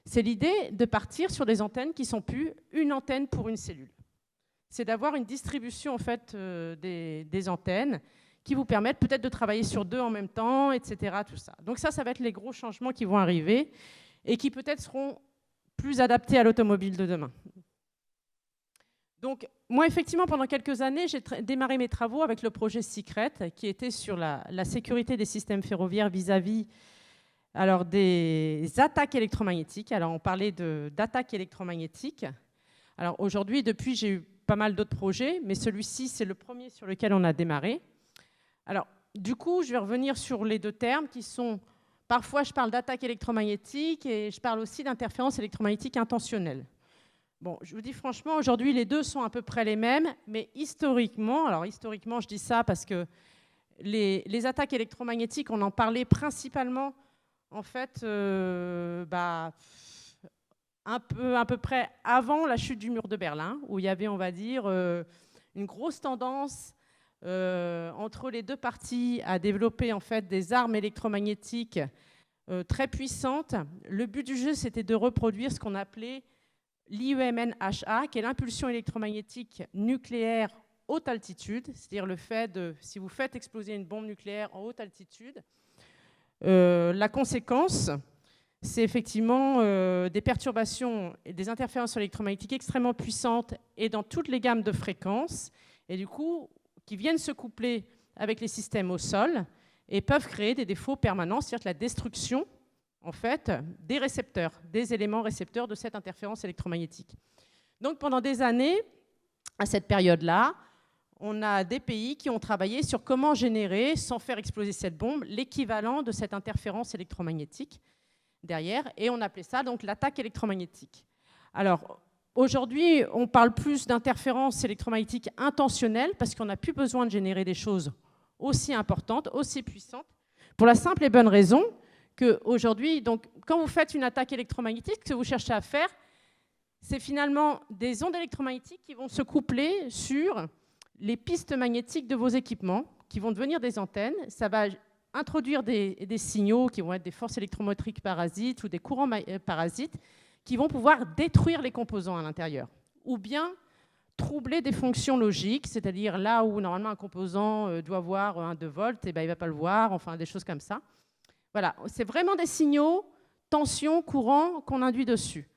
C'est l'idée de partir sur des antennes qui ne sont plus une antenne pour une cellule. C'est d'avoir une distribution en fait, des antennes qui vous permettent peut-être de travailler sur 2 en même temps, etc. Tout ça. Donc ça va être les gros changements qui vont arriver et qui peut-être seront plus adaptés à l'automobile de demain. Donc moi, effectivement, pendant quelques années, j'ai démarré mes travaux avec le projet Secret, qui était sur la sécurité des systèmes ferroviaires vis-à-vis alors, des attaques électromagnétiques. Alors, on parlait d'attaques électromagnétiques. Alors, aujourd'hui, depuis, j'ai eu pas mal d'autres projets, mais celui-ci, c'est le premier sur lequel on a démarré. Alors, du coup, je vais revenir sur les 2 termes qui sont... Parfois, je parle d'attaque électromagnétique et je parle aussi d'interférence électromagnétique intentionnelle. Bon, je vous dis franchement, aujourd'hui, les 2 sont à peu près les mêmes, mais historiquement, alors historiquement, je dis ça parce que les attaques électromagnétiques, on en parlait principalement, en fait, à peu près avant la chute du mur de Berlin, où il y avait, on va dire, une grosse tendance entre les 2 parties à développer en fait, des armes électromagnétiques très puissantes. Le but du jeu, c'était de reproduire ce qu'on appelait l'IEMNHA, qui est l'impulsion électromagnétique nucléaire haute altitude, c'est-à-dire le fait de, si vous faites exploser une bombe nucléaire en haute altitude, la conséquence, c'est effectivement des perturbations et des interférences électromagnétiques extrêmement puissantes et dans toutes les gammes de fréquences, et du coup, qui viennent se coupler avec les systèmes au sol et peuvent créer des défauts permanents, c'est-à-dire la destruction en fait, des récepteurs, des éléments récepteurs de cette interférence électromagnétique. Donc pendant des années, à cette période-là, on a des pays qui ont travaillé sur comment générer, sans faire exploser cette bombe, l'équivalent de cette interférence électromagnétique derrière, et on appelait ça donc l'attaque électromagnétique. Alors aujourd'hui, on parle plus d'interférence électromagnétique intentionnelle parce qu'on n'a plus besoin de générer des choses aussi importantes, aussi puissantes, pour la simple et bonne raison qu'aujourd'hui, donc, quand vous faites une attaque électromagnétique, ce que vous cherchez à faire, c'est finalement des ondes électromagnétiques qui vont se coupler sur les pistes magnétiques de vos équipements, qui vont devenir des antennes. Ça va introduire des signaux qui vont être des forces électromotriques parasites ou des courants parasites qui vont pouvoir détruire les composants à l'intérieur. Ou bien troubler des fonctions logiques, c'est-à-dire là où normalement un composant doit voir un 2 volts, et ben, il ne va pas le voir, enfin des choses comme ça. Voilà, c'est vraiment des signaux, tension, courant qu'on induit dessus.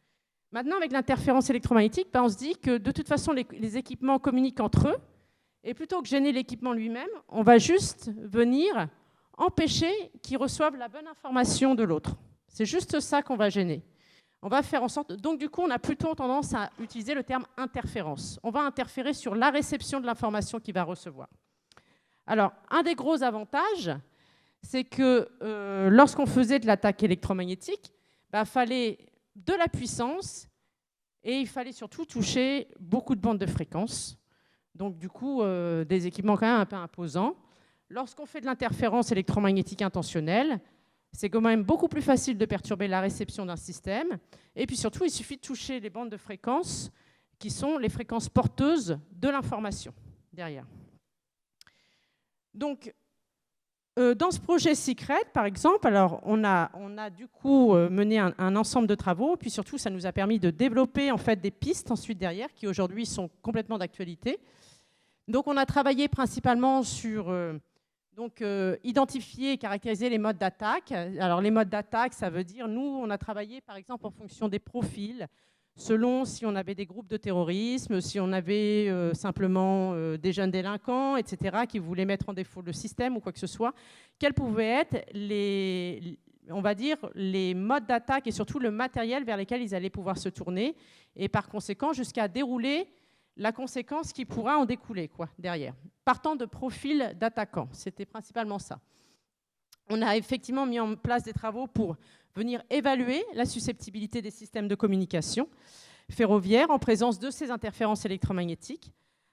Maintenant, avec l'interférence électromagnétique, ben, on se dit que de toute façon, les équipements communiquent entre eux. Et plutôt que gêner l'équipement lui-même, on va juste venir empêcher qu'il reçoive la bonne information de l'autre. C'est juste ça qu'on va gêner. On va faire en sorte... Donc, du coup, on a plutôt tendance à utiliser le terme interférence. On va interférer sur la réception de l'information qu'il va recevoir. Alors, un des gros avantages, c'est que lorsqu'on faisait de l'attaque électromagnétique, il fallait de la puissance et il fallait surtout toucher beaucoup de bandes de fréquences. Donc, du coup, des équipements quand même un peu imposants. Lorsqu'on fait de l'interférence électromagnétique intentionnelle, c'est quand même beaucoup plus facile de perturber la réception d'un système. Et puis surtout, il suffit de toucher les bandes de fréquences qui sont les fréquences porteuses de l'information derrière. Donc, dans ce projet Secret, par exemple, alors on a du coup mené un ensemble de travaux, puis surtout ça nous a permis de développer en fait des pistes ensuite derrière qui aujourd'hui sont complètement d'actualité. Donc on a travaillé principalement sur identifier et caractériser les modes d'attaque. Alors les modes d'attaque, ça veut dire, nous on a travaillé par exemple en fonction des profils, selon si on avait des groupes de terrorisme, si on avait simplement des jeunes délinquants, etc., qui voulaient mettre en défaut le système ou quoi que ce soit, quels pouvaient être on va dire, les modes d'attaque et surtout le matériel vers lesquels ils allaient pouvoir se tourner, et par conséquent jusqu'à dérouler la conséquence qui pourra en découler quoi, derrière. Partant de profils d'attaquants, c'était principalement ça. On a effectivement mis en place des travaux pour venir évaluer la susceptibilité des systèmes de communication ferroviaire en présence de ces interférences électromagnétiques.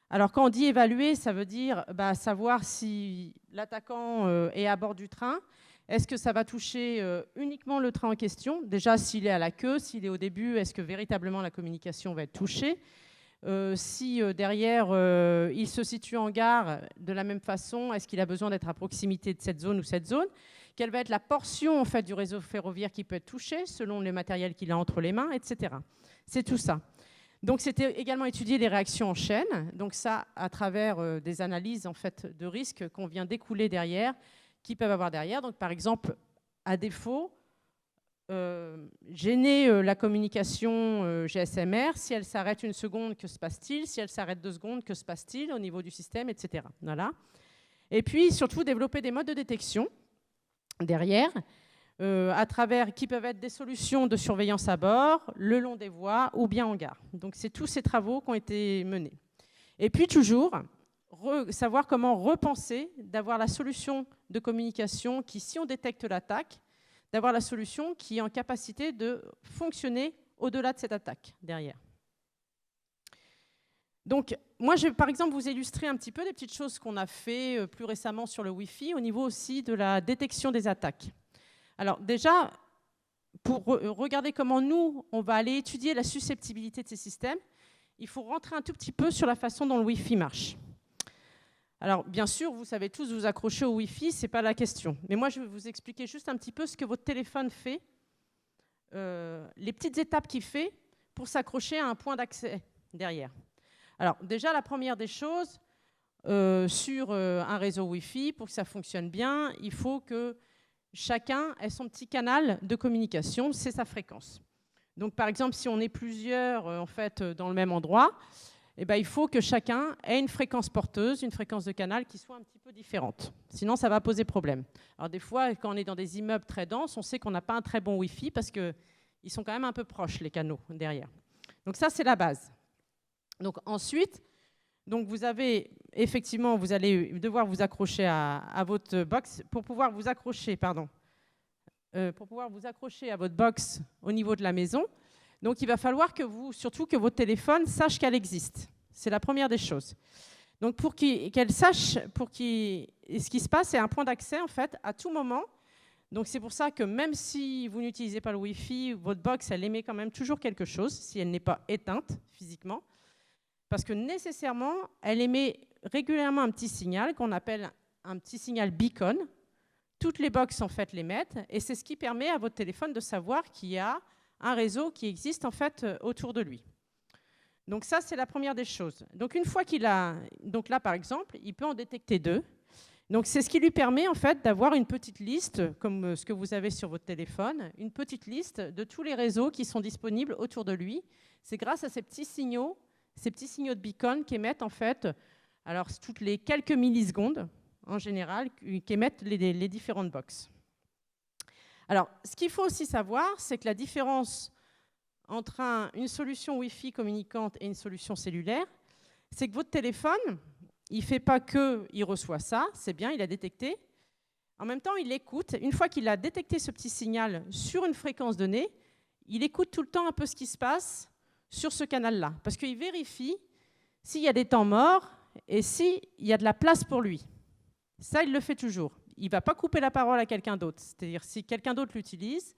Alors quand on dit évaluer, ça veut dire savoir si l'attaquant est à bord du train. Est-ce que ça va toucher uniquement le train en question? Déjà, s'il est à la queue, s'il est au début, est-ce que véritablement la communication va être touchée? Si derrière il se situe en gare de la même façon, est-ce qu'il a besoin d'être à proximité de cette zone ou cette zone? quelle va être la portion en fait, du réseau ferroviaire qui peut être touchée selon le matériel qu'il a entre les mains, etc. C'est tout ça. Donc, c'était également étudier les réactions en chaîne. Donc, ça, à travers des analyses en fait, de risques qu'on vient d'écouler derrière, qui peuvent avoir derrière. Donc, par exemple, à défaut, gêner la communication GSMR. Si elle s'arrête une seconde, que se passe-t-il? Si elle s'arrête 2 secondes, que se passe-t-il au niveau du système, etc. Voilà. Et puis, surtout, développer des modes de détection derrière, à travers qui peuvent être des solutions de surveillance à bord, le long des voies ou bien en gare. Donc, c'est tous ces travaux qui ont été menés. Et puis, toujours, savoir comment repenser, d'avoir la solution de communication qui, si on détecte l'attaque, d'avoir la solution qui est en capacité de fonctionner au-delà de cette attaque derrière. Donc, moi, je vais par exemple vous illustrer un petit peu des petites choses qu'on a fait plus récemment sur le Wi-Fi au niveau aussi de la détection des attaques. Alors déjà, pour regarder comment nous, on va aller étudier la susceptibilité de ces systèmes, il faut rentrer un tout petit peu sur la façon dont le Wi-Fi marche. Alors, bien sûr, vous savez tous vous accrocher au Wi-Fi, ce n'est pas la question. Mais moi, je vais vous expliquer juste un petit peu ce que votre téléphone fait, les petites étapes qu'il fait pour s'accrocher à un point d'accès derrière. Alors, déjà, la première des choses, sur un réseau Wi-Fi, pour que ça fonctionne bien, il faut que chacun ait son petit canal de communication, c'est sa fréquence. Donc, par exemple, si on est plusieurs en fait, dans le même endroit, eh ben, il faut que chacun ait une fréquence porteuse, une fréquence de canal qui soit un petit peu différente. Sinon, ça va poser problème. Alors, des fois, quand on est dans des immeubles très denses, on sait qu'on n'a pas un très bon Wi-Fi parce qu'ils sont quand même un peu proches, les canaux, derrière. Donc, ça, c'est la base. Donc, ensuite, donc vous avez, effectivement, vous allez devoir vous accrocher à votre box pour pouvoir vous accrocher, à votre box au niveau de la maison. Donc, il va falloir surtout que votre téléphone sache qu'elle existe. C'est la première des choses. Donc, pour qu'elle sache, ce qui se passe, c'est un point d'accès, en fait, à tout moment. Donc, c'est pour ça que même si vous n'utilisez pas le Wi-Fi, votre box, elle émet quand même toujours quelque chose, si elle n'est pas éteinte physiquement. Parce que nécessairement, elle émet régulièrement un petit signal qu'on appelle un petit signal beacon. Toutes les boxes, en fait, l'émettent. Et c'est ce qui permet à votre téléphone de savoir qu'il y a un réseau qui existe, en fait, autour de lui. Donc ça, c'est la première des choses. Donc une fois qu'il a... Donc là, par exemple, il peut en détecter 2. Donc c'est ce qui lui permet, en fait, d'avoir une petite liste, comme ce que vous avez sur votre téléphone, une petite liste de tous les réseaux qui sont disponibles autour de lui. C'est grâce à ces petits signaux de beacon qui émettent, en fait, alors toutes les quelques millisecondes, en général, qui émettent les différentes boxes. Alors, ce qu'il faut aussi savoir, c'est que la différence entre une solution Wi-Fi communicante et une solution cellulaire, c'est que votre téléphone, il ne fait pas qu'il reçoit ça, c'est bien, il a détecté. En même temps, il écoute. Une fois qu'il a détecté ce petit signal sur une fréquence donnée, il écoute tout le temps un peu ce qui se passe sur ce canal-là, parce qu'il vérifie s'il y a des temps morts et s'il y a de la place pour lui. Ça, il le fait toujours. Il ne va pas couper la parole à quelqu'un d'autre. C'est-à-dire, si quelqu'un d'autre l'utilise,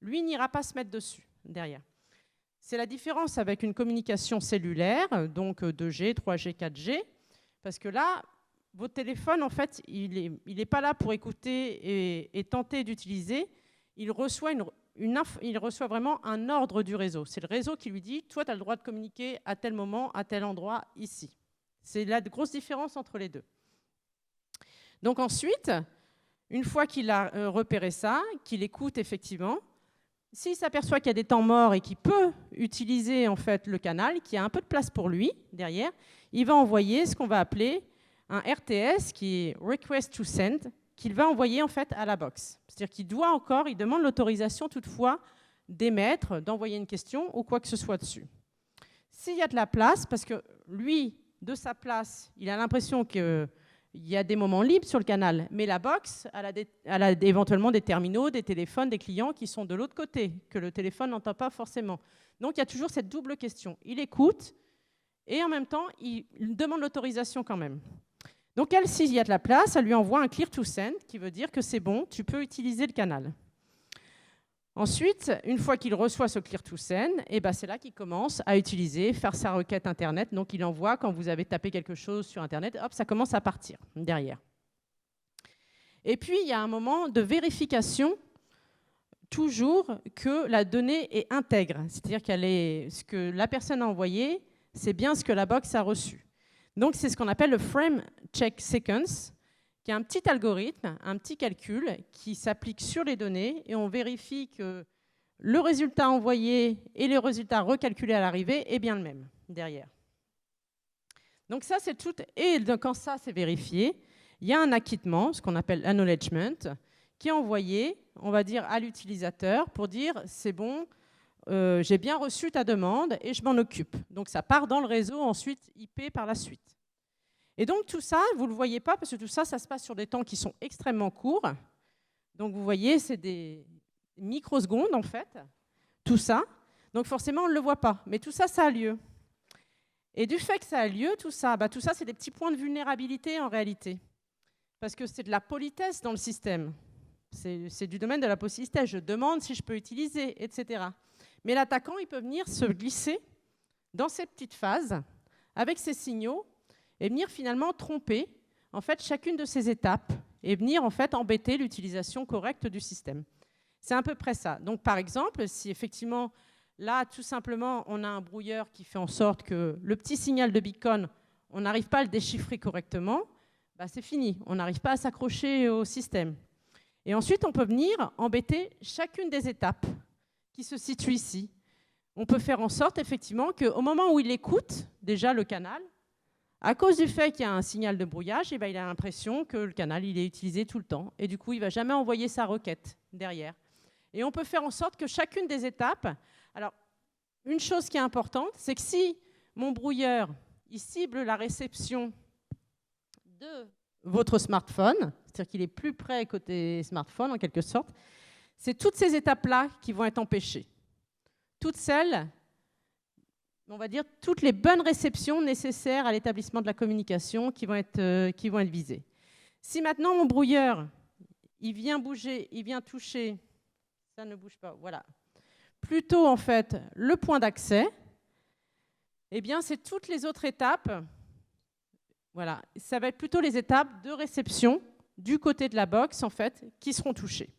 lui n'ira pas se mettre dessus, derrière. C'est la différence avec une communication cellulaire, donc 2G, 3G, 4G, parce que là, votre téléphone, en fait, il n'est pas là pour écouter et tenter d'utiliser. Il reçoit vraiment un ordre du réseau. C'est le réseau qui lui dit « Toi, tu as le droit de communiquer à tel moment, à tel endroit, ici ». C'est la grosse différence entre les deux. Donc ensuite, une fois qu'il a repéré ça, qu'il écoute effectivement, s'il s'aperçoit qu'il y a des temps morts et qu'il peut utiliser en fait le canal, qu'il y a un peu de place pour lui derrière, il va envoyer ce qu'on va appeler un RTS, qui est Request to Send, qu'il va envoyer en fait à la box. C'est-à-dire qu'il demande l'autorisation toutefois d'émettre, d'envoyer une question ou quoi que ce soit dessus. S'il y a de la place, parce que lui, de sa place, il a l'impression qu'il y a des moments libres sur le canal, mais la box, elle a éventuellement des terminaux, des téléphones, des clients qui sont de l'autre côté, que le téléphone n'entend pas forcément. Donc il y a toujours cette double question. Il écoute et en même temps, il demande l'autorisation quand même. Donc elle, s'il y a de la place, elle lui envoie un clear to send, qui veut dire que c'est bon, tu peux utiliser le canal. Ensuite, une fois qu'il reçoit ce clear to send, eh ben c'est là qu'il commence à faire sa requête Internet. Donc il envoie, quand vous avez tapé quelque chose sur Internet, hop, ça commence à partir derrière. Et puis, il y a un moment de vérification, toujours, que la donnée est intègre. C'est-à-dire ce que la personne a envoyé, c'est bien ce que la box a reçu. Donc, c'est ce qu'on appelle le frame check sequence, qui est un petit algorithme, un petit calcul qui s'applique sur les données et on vérifie que le résultat envoyé et le résultat recalculé à l'arrivée est bien le même derrière. Donc ça, c'est tout. Et quand ça, c'est vérifié, il y a un acquittement, ce qu'on appelle acknowledgement, qui est envoyé, on va dire, à l'utilisateur pour dire « c'est bon, j'ai bien reçu ta demande et je m'en occupe ». Donc ça part dans le réseau ensuite IP par la suite. Et donc tout ça, vous ne le voyez pas parce que tout ça, ça se passe sur des temps qui sont extrêmement courts. Donc vous voyez, c'est des microsecondes en fait, tout ça. Donc forcément, on ne le voit pas. Mais tout ça, ça a lieu. Et du fait que ça a lieu, tout ça, c'est des petits points de vulnérabilité en réalité. Parce que c'est de la politesse dans le système. C'est du domaine de la politesse. Je demande si je peux utiliser, etc. Mais l'attaquant, il peut venir se glisser dans ces petites phases avec ces signaux et venir finalement tromper en fait, chacune de ces étapes et venir en fait, embêter l'utilisation correcte du système. C'est à peu près ça. Donc par exemple, si effectivement, là, tout simplement, on a un brouilleur qui fait en sorte que le petit signal de beacon, on n'arrive pas à le déchiffrer correctement, c'est fini. On n'arrive pas à s'accrocher au système. Et ensuite, on peut venir embêter chacune des étapes qui se situent ici. On peut faire en sorte, effectivement, qu'au moment où il écoute déjà le canal, à cause du fait qu'il y a un signal de brouillage, il a l'impression que le canal il est utilisé tout le temps. Et du coup, il ne va jamais envoyer sa requête derrière. Et on peut faire en sorte que chacune des étapes... Alors, une chose qui est importante, c'est que si mon brouilleur il cible la réception de votre smartphone, c'est-à-dire qu'il est plus près côté smartphone en quelque sorte, c'est toutes ces étapes-là qui vont être empêchées. Toutes celles, on va dire, toutes les bonnes réceptions nécessaires à l'établissement de la communication qui vont être visées. Si maintenant mon brouilleur, il vient bouger, il vient toucher, ça ne bouge pas, voilà, plutôt en fait le point d'accès, eh bien c'est toutes les autres étapes. Voilà, ça va être plutôt les étapes de réception du côté de la box, en fait, qui seront touchées.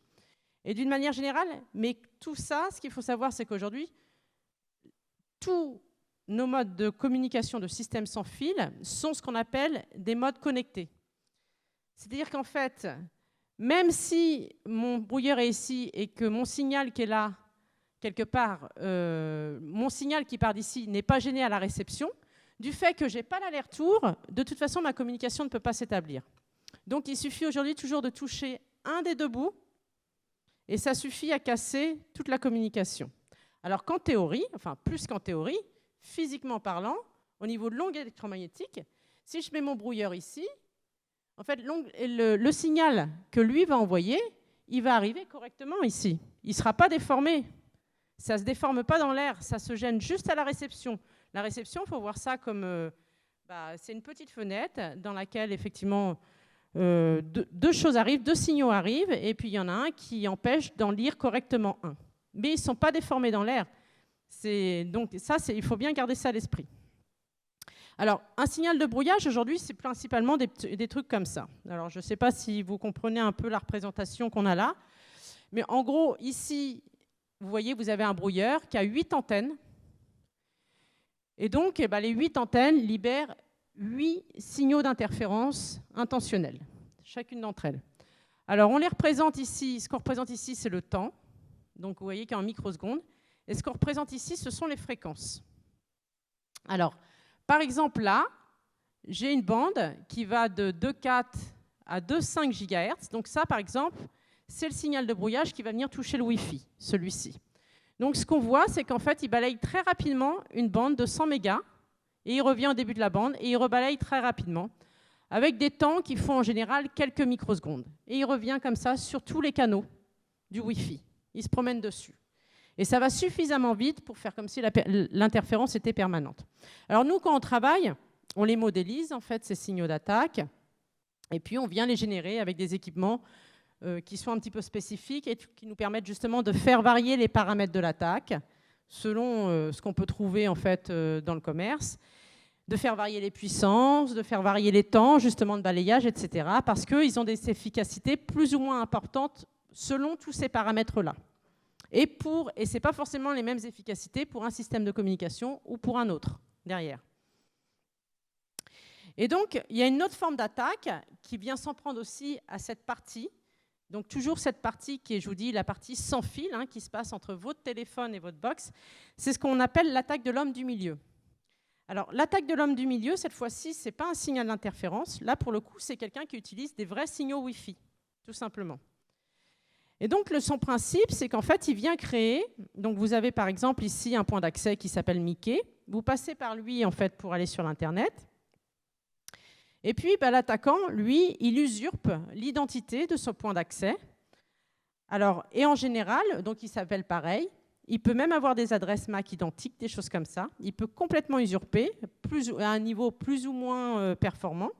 Et d'une manière générale, mais tout ça, ce qu'il faut savoir, c'est qu'aujourd'hui, tous nos modes de communication de systèmes sans fil sont ce qu'on appelle des modes connectés. C'est-à-dire qu'en fait, même si mon brouilleur est ici et que mon signal qui est là, quelque part, mon signal qui part d'ici n'est pas gêné à la réception, du fait que je n'ai pas l'aller-retour, de toute façon, ma communication ne peut pas s'établir. Donc, il suffit aujourd'hui toujours de toucher un des deux bouts et ça suffit à casser toute la communication. Alors qu'en théorie, enfin plus qu'en théorie, physiquement parlant, au niveau de l'onde électromagnétique, si je mets mon brouilleur ici, en fait, le signal que lui va envoyer, il va arriver correctement ici. Il ne sera pas déformé. Ça ne se déforme pas dans l'air, ça se gêne juste à la réception. La réception, il faut voir ça comme... c'est une petite fenêtre dans laquelle, effectivement, deux choses arrivent, deux signaux arrivent, et puis il y en a un qui empêche d'en lire correctement un. Mais ils ne sont pas déformés dans l'air. Donc ça, il faut bien garder ça à l'esprit. Alors, un signal de brouillage, aujourd'hui, c'est principalement des trucs comme ça. Alors, je ne sais pas si vous comprenez un peu la représentation qu'on a là, mais en gros, ici, vous voyez, vous avez un brouilleur qui a 8 antennes. Et donc, les 8 antennes libèrent 8 signaux d'interférence intentionnels, chacune d'entre elles. Alors, on les représente ici. Ce qu'on représente ici, c'est le temps. Donc, vous voyez qu'il y a en microsecondes. Et ce qu'on représente ici, ce sont les fréquences. Alors, par exemple, là, j'ai une bande qui va de 2,4 à 2,5 GHz. Donc ça, par exemple, c'est le signal de brouillage qui va venir toucher le Wi-Fi, celui-ci. Donc ce qu'on voit, c'est qu'en fait, il balaye très rapidement une bande de 100 mégas et il revient au début de la bande et il rebalaye très rapidement avec des temps qui font en général quelques microsecondes. Et il revient comme ça sur tous les canaux du Wi-Fi. Il se promène dessus. Et ça va suffisamment vite pour faire comme si l'interférence était permanente. Alors nous, quand on travaille, on les modélise, en fait, ces signaux d'attaque, et puis on vient les générer avec des équipements qui sont un petit peu spécifiques et qui nous permettent justement de faire varier les paramètres de l'attaque selon ce qu'on peut trouver en fait, dans le commerce. de faire varier les puissances, de faire varier les temps justement de balayage, etc. Parce qu'ils ont des efficacités plus ou moins importantes selon tous ces paramètres-là. Et ce n'est pas forcément les mêmes efficacités pour un système de communication ou pour un autre derrière. Et donc, il y a une autre forme d'attaque qui vient s'en prendre aussi à cette partie. Donc, toujours cette partie qui est, je vous dis, la partie sans fil, hein, qui se passe entre votre téléphone et votre box. C'est ce qu'on appelle l'attaque de l'homme du milieu. Alors, l'attaque de l'homme du milieu, cette fois-ci, ce n'est pas un signal d'interférence. Là, pour le coup, c'est quelqu'un qui utilise des vrais signaux Wi-Fi, tout simplement. Et donc, son principe, c'est qu'en fait, il vient créer... Donc, vous avez, par exemple, ici, un point d'accès qui s'appelle Mickey. Vous passez par lui, en fait, pour aller sur l'Internet. Et puis, l'attaquant, lui, il usurpe l'identité de ce point d'accès. Alors, et en général, donc il s'appelle pareil. Il peut même avoir des adresses MAC identiques, des choses comme ça. Il peut complètement usurper, à un niveau plus ou moins performant.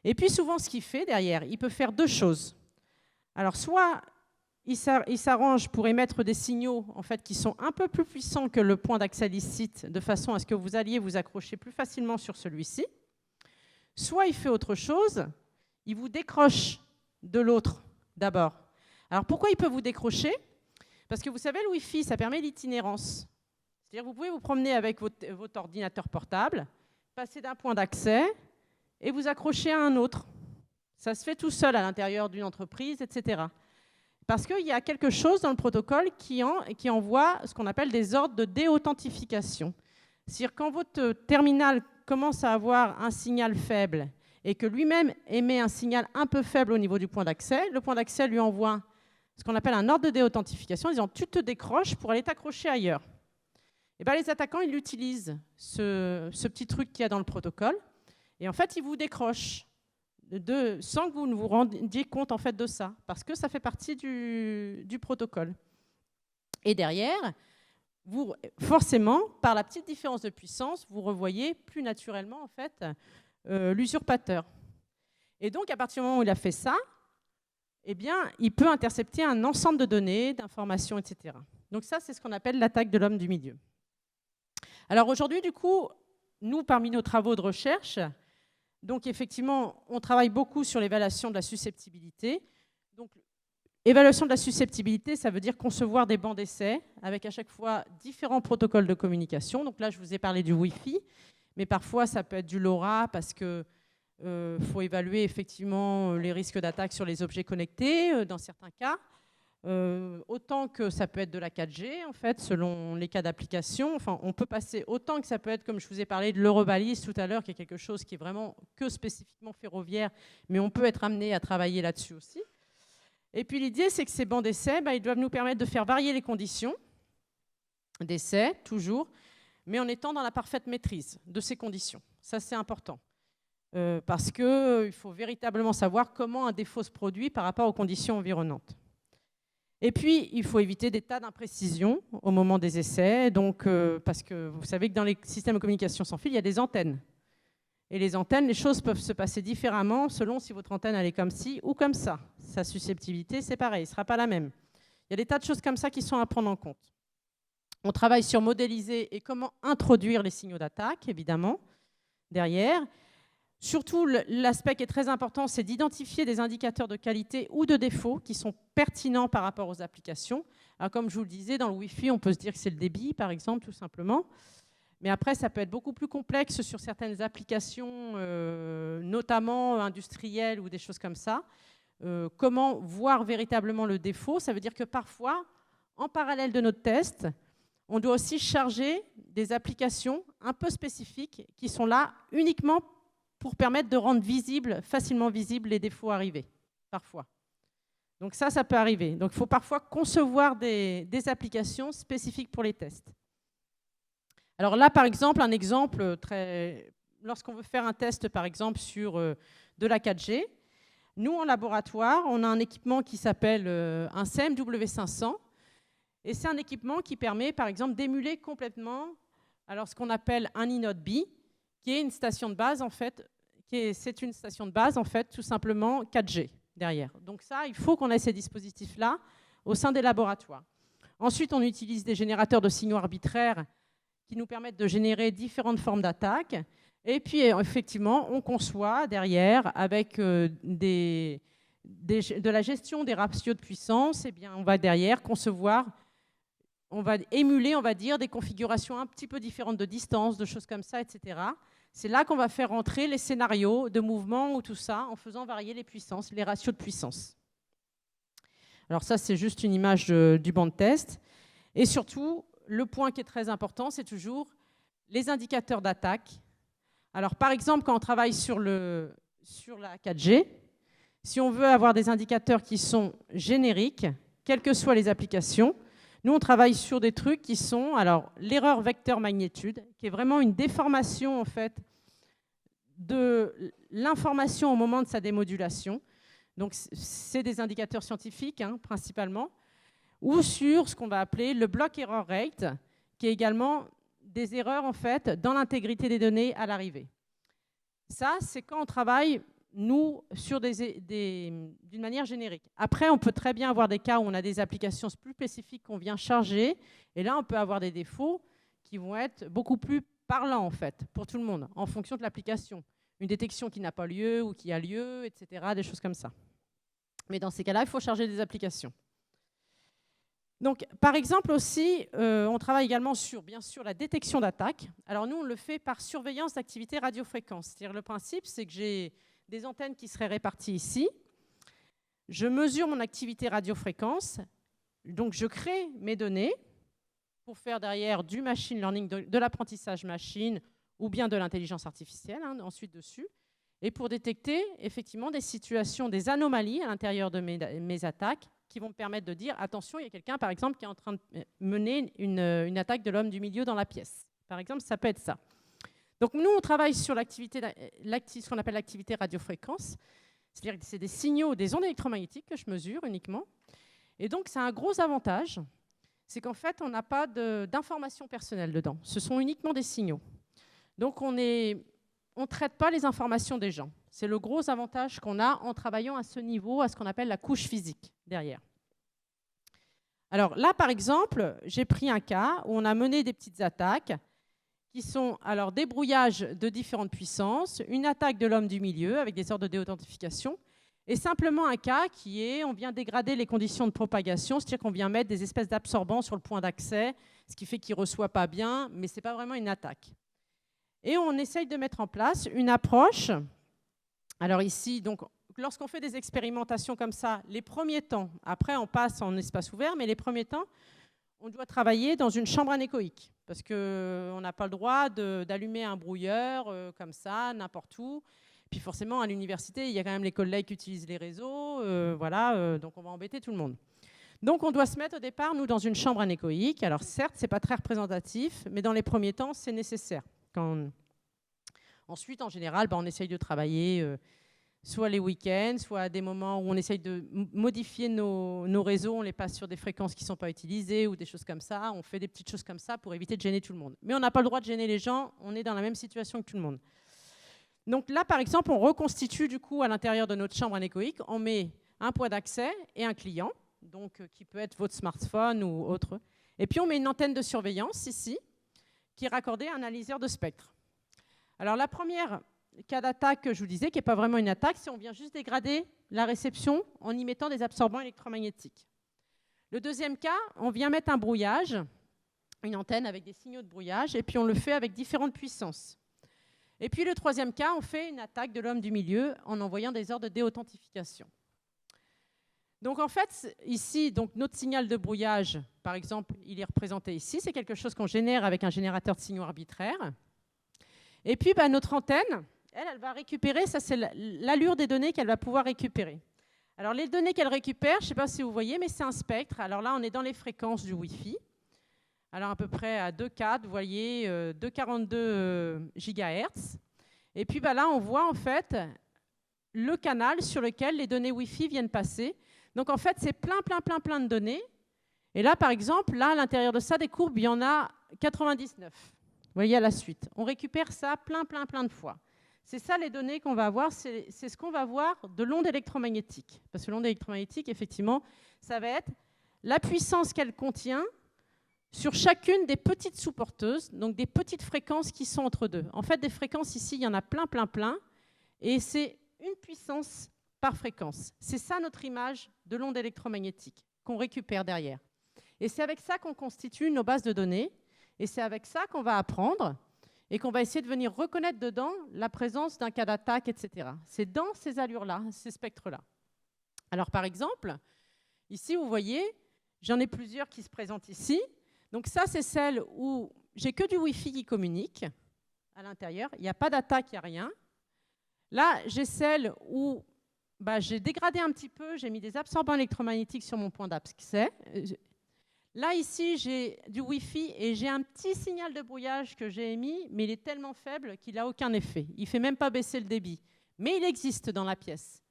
Et puis, souvent, ce qu'il fait derrière, il peut faire deux choses. Alors, soit il s'arrange pour émettre des signaux en fait, qui sont un peu plus puissants que le point d'accès licite, de façon à ce que vous alliez vous accrocher plus facilement sur celui-ci. Soit il fait autre chose, il vous décroche de l'autre d'abord. Alors pourquoi il peut vous décrocher? Parce que vous savez, le Wi-Fi, ça permet l'itinérance. C'est-à-dire que vous pouvez vous promener avec votre ordinateur portable, passer d'un point d'accès et vous accrocher à un autre. Ça se fait tout seul à l'intérieur d'une entreprise, etc. Parce qu'il y a quelque chose dans le protocole qui envoie ce qu'on appelle des ordres de déauthentification. C'est-à-dire quand votre terminal commence à avoir un signal faible et que lui-même émet un signal un peu faible au niveau du point d'accès, le point d'accès lui envoie ce qu'on appelle un ordre de déauthentification en disant « tu te décroches pour aller t'accrocher ailleurs ». Et bien, les attaquants, ils utilisent ce petit truc qu'il y a dans le protocole et en fait, ils vous décrochent sans que vous ne vous rendiez compte en fait, de ça, parce que ça fait partie du protocole. Et derrière, forcément, par la petite différence de puissance, vous revoyez plus naturellement en fait, l'usurpateur. Et donc, à partir du moment où il a fait ça, eh bien, il peut intercepter un ensemble de données, d'informations, etc. Donc ça, c'est ce qu'on appelle l'attaque de l'homme du milieu. Alors aujourd'hui, du coup, nous, parmi nos travaux de recherche, donc effectivement, on travaille beaucoup sur l'évaluation de la susceptibilité. Donc, évaluation de la susceptibilité, ça veut dire concevoir des bancs d'essai avec à chaque fois différents protocoles de communication. Donc là, je vous ai parlé du Wi-Fi, mais parfois, ça peut être du LoRa parce que faut évaluer effectivement les risques d'attaque sur les objets connectés dans certains cas. Autant que ça peut être de la 4G, en fait, selon les cas d'application. Enfin, on peut passer autant que ça peut être, comme je vous ai parlé de l'Eurobalise tout à l'heure, qui est quelque chose qui est vraiment que spécifiquement ferroviaire, mais on peut être amené à travailler là-dessus aussi. Et puis l'idée, c'est que ces bancs d'essai, ils doivent nous permettre de faire varier les conditions d'essai, toujours, mais en étant dans la parfaite maîtrise de ces conditions. Ça, c'est important. Parce qu'il faut véritablement savoir comment un défaut se produit par rapport aux conditions environnantes. Et puis, il faut éviter des tas d'imprécisions au moment des essais, donc, parce que vous savez que dans les systèmes de communication sans fil, il y a des antennes. Et les antennes, les choses peuvent se passer différemment selon si votre antenne elle est comme ci ou comme ça. Sa susceptibilité, c'est pareil, ne sera pas la même. Il y a des tas de choses comme ça qui sont à prendre en compte. On travaille sur modéliser et comment introduire les signaux d'attaque, évidemment, derrière. Surtout, l'aspect qui est très important, c'est d'identifier des indicateurs de qualité ou de défaut qui sont pertinents par rapport aux applications. Alors, comme je vous le disais, dans le Wi-Fi, on peut se dire que c'est le débit, par exemple, tout simplement. Mais après, ça peut être beaucoup plus complexe sur certaines applications, notamment industrielles ou des choses comme ça. Comment voir véritablement le défaut? Ça veut dire que parfois, en parallèle de notre test, on doit aussi charger des applications un peu spécifiques qui sont là uniquement pour permettre de rendre facilement visibles les défauts arrivés, parfois. Donc ça peut arriver. Donc il faut parfois concevoir des applications spécifiques pour les tests. Alors là, par exemple, un exemple lorsqu'on veut faire un test, par exemple, sur de la 4G, nous, en laboratoire, on a un équipement qui s'appelle un CMW500. Et c'est un équipement qui permet, par exemple, d'émuler complètement ce qu'on appelle un iNode B, qui est une station de base, en fait, c'est une station de base, en fait, tout simplement 4G derrière. Donc ça, il faut qu'on ait ces dispositifs-là au sein des laboratoires. Ensuite, on utilise des générateurs de signaux arbitraires qui nous permettent de générer différentes formes d'attaques. Et puis, effectivement, on conçoit derrière, avec de la gestion des ratios de puissance, eh bien, on va derrière concevoir, on va émuler, on va dire, des configurations un petit peu différentes de distance, de choses comme ça, etc. C'est là qu'on va faire entrer les scénarios de mouvement ou tout ça, en faisant varier les puissances, les ratios de puissance. Alors ça, c'est juste une image du banc de test. Et surtout, le point qui est très important, c'est toujours les indicateurs d'attaque. Alors, par exemple, quand on travaille sur la 4G, si on veut avoir des indicateurs qui sont génériques, quelles que soient les applications, nous, on travaille sur des trucs qui sont, alors, l'erreur vecteur magnitude, qui est vraiment une déformation, en fait, de l'information au moment de sa démodulation. Donc, c'est des indicateurs scientifiques, hein, principalement, ou sur ce qu'on va appeler le block error rate, qui est également des erreurs, en fait, dans l'intégrité des données à l'arrivée. Ça, c'est quand on travaille, nous, sur d'une manière générique. Après, on peut très bien avoir des cas où on a des applications plus spécifiques qu'on vient charger, et là, on peut avoir des défauts qui vont être beaucoup plus parlants, en fait, pour tout le monde, en fonction de l'application. Une détection qui n'a pas lieu ou qui a lieu, etc., des choses comme ça. Mais dans ces cas-là, il faut charger des applications. Donc, par exemple aussi, on travaille également sur, bien sûr, la détection d'attaque. Alors nous, on le fait par surveillance d'activité radiofréquence. C'est-à-dire le principe, c'est que j'ai des antennes qui seraient réparties ici. Je mesure mon activité radiofréquence. Donc, je crée mes données pour faire derrière du machine learning, de l'apprentissage machine ou bien de l'intelligence artificielle, hein, ensuite dessus. Et pour détecter effectivement des situations, des anomalies à l'intérieur de mes attaques, qui vont me permettre de dire, attention, il y a quelqu'un, par exemple, qui est en train de mener une attaque de l'homme du milieu dans la pièce. Par exemple, ça peut être ça. Donc, nous, on travaille sur ce qu'on appelle l'activité radiofréquence. C'est-à-dire que c'est des signaux, des ondes électromagnétiques que je mesure uniquement. Et donc, c'est un gros avantage. C'est qu'en fait, on n'a pas d'informations personnelles dedans. Ce sont uniquement des signaux. Donc, on ne traite pas les informations des gens. C'est le gros avantage qu'on a en travaillant à ce niveau, à ce qu'on appelle la couche physique derrière. Alors là, par exemple, j'ai pris un cas où on a mené des petites attaques qui sont alors des brouillages de différentes puissances, une attaque de l'homme du milieu avec des ordres de déauthentification, et simplement un cas qui est, on vient dégrader les conditions de propagation, c'est-à-dire qu'on vient mettre des espèces d'absorbants sur le point d'accès, ce qui fait qu'il ne reçoit pas bien, mais ce n'est pas vraiment une attaque. Et on essaye de mettre en place une approche. Alors ici, donc, lorsqu'on fait des expérimentations comme ça, les premiers temps, après on passe en espace ouvert, mais les premiers temps, on doit travailler dans une chambre anéchoïque parce qu'on n'a pas le droit d'allumer un brouilleur comme ça, n'importe où. Puis forcément, à l'université, il y a quand même les collègues qui utilisent les réseaux, donc on va embêter tout le monde. Donc on doit se mettre au départ, nous, dans une chambre anéchoïque. Alors certes, ce n'est pas très représentatif, mais dans les premiers temps, c'est nécessaire. Ensuite, en général, on essaye de travailler soit les week-ends, soit à des moments où on essaye de modifier nos réseaux, on les passe sur des fréquences qui ne sont pas utilisées ou des choses comme ça. On fait des petites choses comme ça pour éviter de gêner tout le monde. Mais on n'a pas le droit de gêner les gens, on est dans la même situation que tout le monde. Donc là, par exemple, on reconstitue du coup à l'intérieur de notre chambre anéchoïque, on met un point d'accès et un client, donc qui peut être votre smartphone ou autre. Et puis on met une antenne de surveillance ici, qui est raccordée à un analyseur de spectre. Alors la première cas d'attaque que je vous disais, qui n'est pas vraiment une attaque, c'est on vient juste dégrader la réception en y mettant des absorbants électromagnétiques. Le deuxième cas, on vient mettre un brouillage, une antenne avec des signaux de brouillage, et puis on le fait avec différentes puissances. Et puis le troisième cas, on fait une attaque de l'homme du milieu en envoyant des ordres de déauthentification. Donc en fait, ici, donc, notre signal de brouillage, par exemple, il est représenté ici. C'est quelque chose qu'on génère avec un générateur de signaux arbitraire. Et puis notre antenne, elle va récupérer, ça c'est l'allure des données qu'elle va pouvoir récupérer. Alors les données qu'elle récupère, je ne sais pas si vous voyez, mais c'est un spectre. Alors là, on est dans les fréquences du Wi-Fi. Alors à peu près à 2,4, vous voyez, 2,42 GHz. Et puis là, on voit en fait le canal sur lequel les données Wi-Fi viennent passer. Donc en fait, c'est plein de données. Et là, par exemple, là, à l'intérieur de ça, des courbes, il y en a 99. Vous voyez à la suite. On récupère ça plein de fois. C'est ça les données qu'on va avoir, c'est ce qu'on va voir de l'onde électromagnétique. Parce que l'onde électromagnétique, effectivement, ça va être la puissance qu'elle contient sur chacune des petites sous-porteuses, donc des petites fréquences qui sont entre deux. En fait, des fréquences ici, il y en a plein, plein, plein, et c'est une puissance par fréquence. C'est ça notre image de l'onde électromagnétique qu'on récupère derrière. Et c'est avec ça qu'on constitue nos bases de données, et c'est avec ça qu'on va apprendre et qu'on va essayer de venir reconnaître dedans la présence d'un cas d'attaque, etc. C'est dans ces allures-là, ces spectres-là. Alors par exemple, ici vous voyez, j'en ai plusieurs qui se présentent ici. Donc ça, c'est celle où j'ai que du Wi-Fi qui communique à l'intérieur. Il n'y a pas d'attaque, il n'y a rien. Là, j'ai celle où j'ai dégradé un petit peu, j'ai mis des absorbants électromagnétiques sur mon point d'accès. Là, ici, j'ai du Wi-Fi et j'ai un petit signal de brouillage que j'ai émis, mais il est tellement faible qu'il n'a aucun effet. Il ne fait même pas baisser le débit. Mais il existe dans la pièce.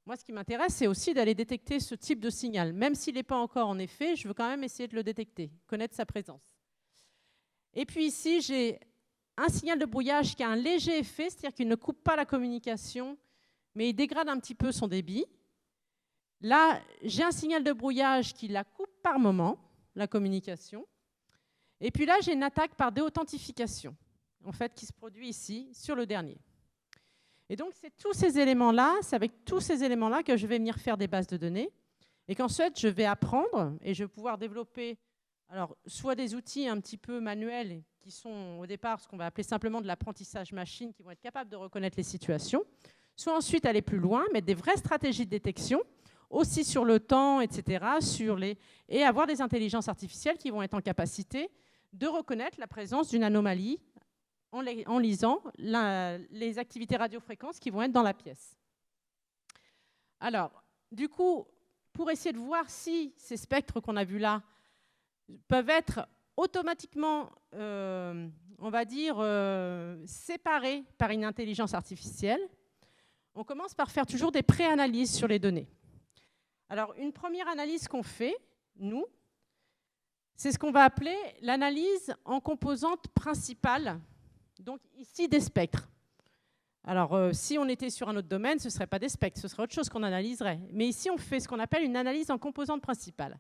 Moi, ce qui m'intéresse, c'est aussi d'aller détecter ce type de signal. Même s'il n'est pas encore en effet, je veux quand même essayer de le détecter, connaître sa présence. Et puis ici, j'ai un signal de brouillage qui a un léger effet, c'est-à-dire qu'il ne coupe pas la communication, mais il dégrade un petit peu son débit. Là, j'ai un signal de brouillage qui la coupe par moment, la communication. Et puis là, j'ai une attaque par déauthentification, en fait, qui se produit ici, sur le dernier. Et donc, c'est tous ces éléments-là, c'est avec tous ces éléments-là que je vais venir faire des bases de données et qu'ensuite, je vais apprendre et je vais pouvoir développer soit des outils un petit peu manuels qui sont au départ ce qu'on va appeler simplement de l'apprentissage machine, qui vont être capables de reconnaître les situations, soit ensuite aller plus loin, mettre des vraies stratégies de détection, aussi sur le temps, etc., et avoir des intelligences artificielles qui vont être en capacité de reconnaître la présence d'une anomalie en lisant les activités radiofréquences qui vont être dans la pièce. Alors, du coup, pour essayer de voir si ces spectres qu'on a vus là peuvent être automatiquement, on va dire, séparés par une intelligence artificielle, on commence par faire toujours des pré-analyses sur les données. Alors, une première analyse qu'on fait, nous, c'est ce qu'on va appeler l'analyse en composantes principales. Donc ici, des spectres. Alors, si on était sur un autre domaine, ce ne serait pas des spectres, ce serait autre chose qu'on analyserait. Mais ici, on fait ce qu'on appelle une analyse en composantes principales.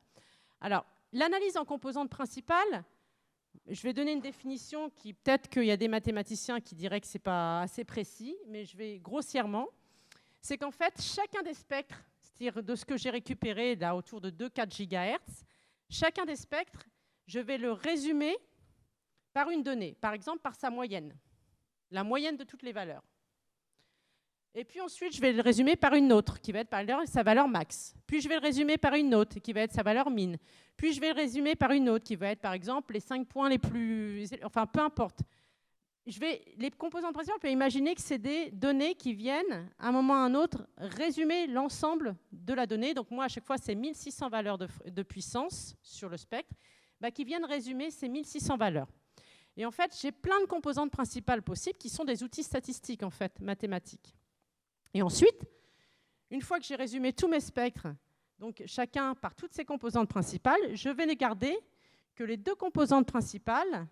Alors, l'analyse en composantes principales, je vais donner une définition qui, peut-être qu'il y a des mathématiciens qui diraient que ce n'est pas assez précis, mais je vais grossièrement. C'est qu'en fait, chacun des spectres, c'est-à-dire de ce que j'ai récupéré là, autour de 2-4 GHz, chacun des spectres, je vais le résumer par une donnée, par exemple par sa moyenne, la moyenne de toutes les valeurs. Et puis ensuite, je vais le résumer par une autre, qui va être par exemple sa valeur max. Puis je vais le résumer par une autre, qui va être sa valeur min. Puis je vais le résumer par une autre, qui va être par exemple les 5 points les plus... Enfin, peu importe. Les composantes principales, on peut imaginer que c'est des données qui viennent, à un moment ou à un autre, résumer l'ensemble de la donnée. Donc moi, à chaque fois, c'est 1600 valeurs de puissance sur le spectre, qui viennent résumer ces 1600 valeurs. Et en fait, j'ai plein de composantes principales possibles qui sont des outils statistiques, en fait, mathématiques. Et ensuite, une fois que j'ai résumé tous mes spectres, donc chacun par toutes ces composantes principales, je vais ne garder que les 2 composantes principales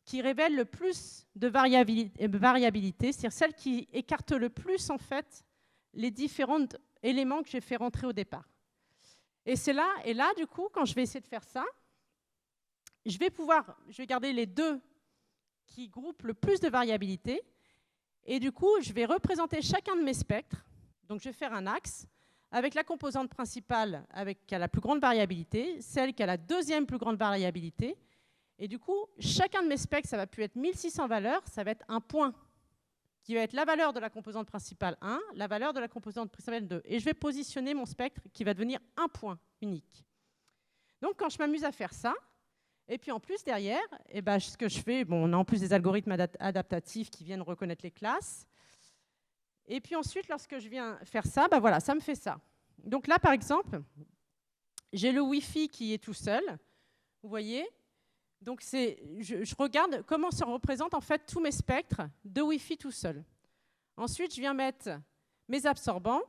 qui révèlent le plus de variabilité, c'est-à-dire celles qui écartent le plus, en fait, les différents éléments que j'ai fait rentrer au départ. Et là, du coup, quand je vais essayer de faire ça, je vais garder les 2 qui groupent le plus de variabilité. Et du coup, je vais représenter chacun de mes spectres. Donc, je vais faire un axe avec la composante principale qui a la plus grande variabilité, celle qui a la deuxième plus grande variabilité. Et du coup, chacun de mes spectres, ça va plus être 1600 valeurs, ça va être un point qui va être la valeur de la composante principale 1, la valeur de la composante principale 2. Et je vais positionner mon spectre qui va devenir un point unique. Donc, quand je m'amuse à faire ça, et puis en plus, derrière, ce que je fais, on a en plus des algorithmes adaptatifs qui viennent reconnaître les classes. Et puis ensuite, lorsque je viens faire ça, voilà, ça me fait ça. Donc là, par exemple, j'ai le Wi-Fi qui est tout seul. Vous voyez ? Donc je regarde comment se représentent en fait tous mes spectres de Wi-Fi tout seul. Ensuite, je viens mettre mes absorbants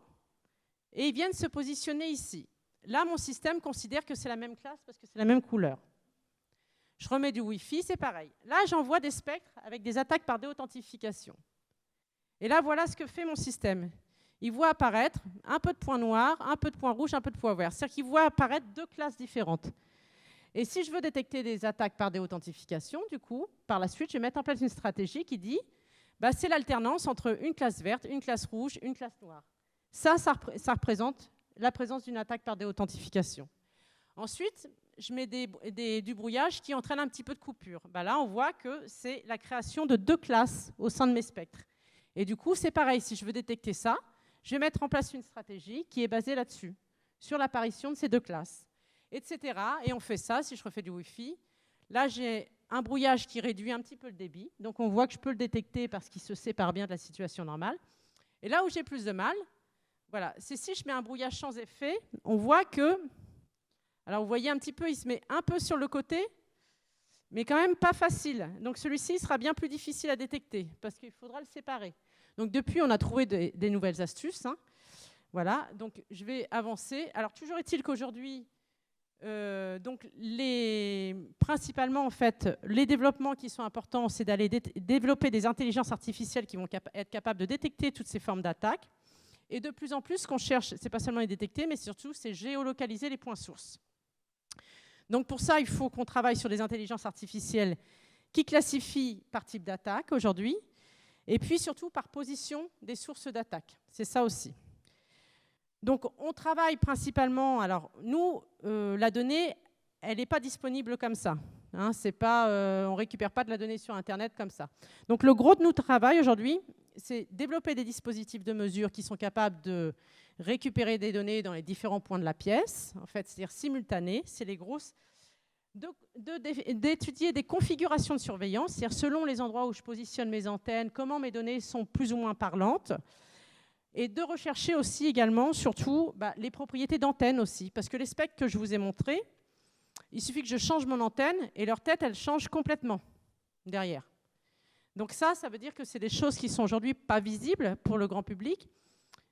et ils viennent se positionner ici. Là, mon système considère que c'est la même classe parce que c'est la même couleur. Je remets du Wi-Fi, c'est pareil. Là, j'envoie des spectres avec des attaques par déauthentification. Et là, voilà ce que fait mon système. Il voit apparaître un peu de points noirs, un peu de points rouges, un peu de points verts. C'est-à-dire qu'il voit apparaître 2 classes différentes. Et si je veux détecter des attaques par déauthentification, du coup, par la suite, je vais mettre en place une stratégie qui dit c'est l'alternance entre une classe verte, une classe rouge, une classe noire. Ça représente la présence d'une attaque par déauthentification. Ensuite, je mets du brouillage qui entraîne un petit peu de coupure. Là, on voit que c'est la création de 2 classes au sein de mes spectres. Et du coup, c'est pareil, si je veux détecter ça, je vais mettre en place une stratégie qui est basée là-dessus, sur l'apparition de ces 2 classes, etc. Et on fait ça, si je refais du Wi-Fi. Là, j'ai un brouillage qui réduit un petit peu le débit. Donc, on voit que je peux le détecter parce qu'il se sépare bien de la situation normale. Et là où j'ai plus de mal, voilà, c'est si je mets un brouillage sans effet, on voit que... Alors, vous voyez un petit peu, il se met un peu sur le côté, mais quand même pas facile. Donc, celui-ci sera bien plus difficile à détecter parce qu'il faudra le séparer. Donc, depuis, on a trouvé des nouvelles astuces. Hein. Voilà, donc je vais avancer. Alors, toujours est-il qu'aujourd'hui, principalement, en fait, les développements qui sont importants, c'est d'aller développer des intelligences artificielles qui vont être capables de détecter toutes ces formes d'attaques. Et de plus en plus, ce qu'on cherche, c'est pas seulement les détecter, mais surtout, c'est géolocaliser les points sources. Donc pour ça, il faut qu'on travaille sur des intelligences artificielles qui classifient par type d'attaque aujourd'hui, et puis surtout par position des sources d'attaque. C'est ça aussi. Donc on travaille principalement... Alors nous, la donnée, elle n'est pas disponible comme ça. Hein, on ne récupère pas de la donnée sur Internet comme ça. Donc le gros de notre travail aujourd'hui, c'est développer des dispositifs de mesure qui sont capables de récupérer des données dans les différents points de la pièce, en fait, c'est-à-dire simultanées, c'est les grosses, d'étudier des configurations de surveillance, c'est-à-dire selon les endroits où je positionne mes antennes, comment mes données sont plus ou moins parlantes, et de rechercher aussi également, surtout, les propriétés d'antenne aussi, parce que les spectres que je vous ai montrés, il suffit que je change mon antenne et leur tête, elle change complètement derrière. Donc ça veut dire que c'est des choses qui sont aujourd'hui pas visibles pour le grand public,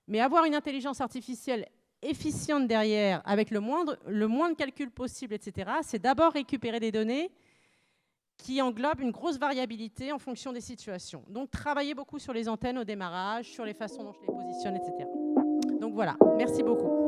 mais avoir une intelligence artificielle efficiente derrière, avec le moins de calculs possible, etc., c'est d'abord récupérer des données qui englobent une grosse variabilité en fonction des situations. Donc travailler beaucoup sur les antennes au démarrage, sur les façons dont je les positionne, etc. Donc voilà, merci beaucoup.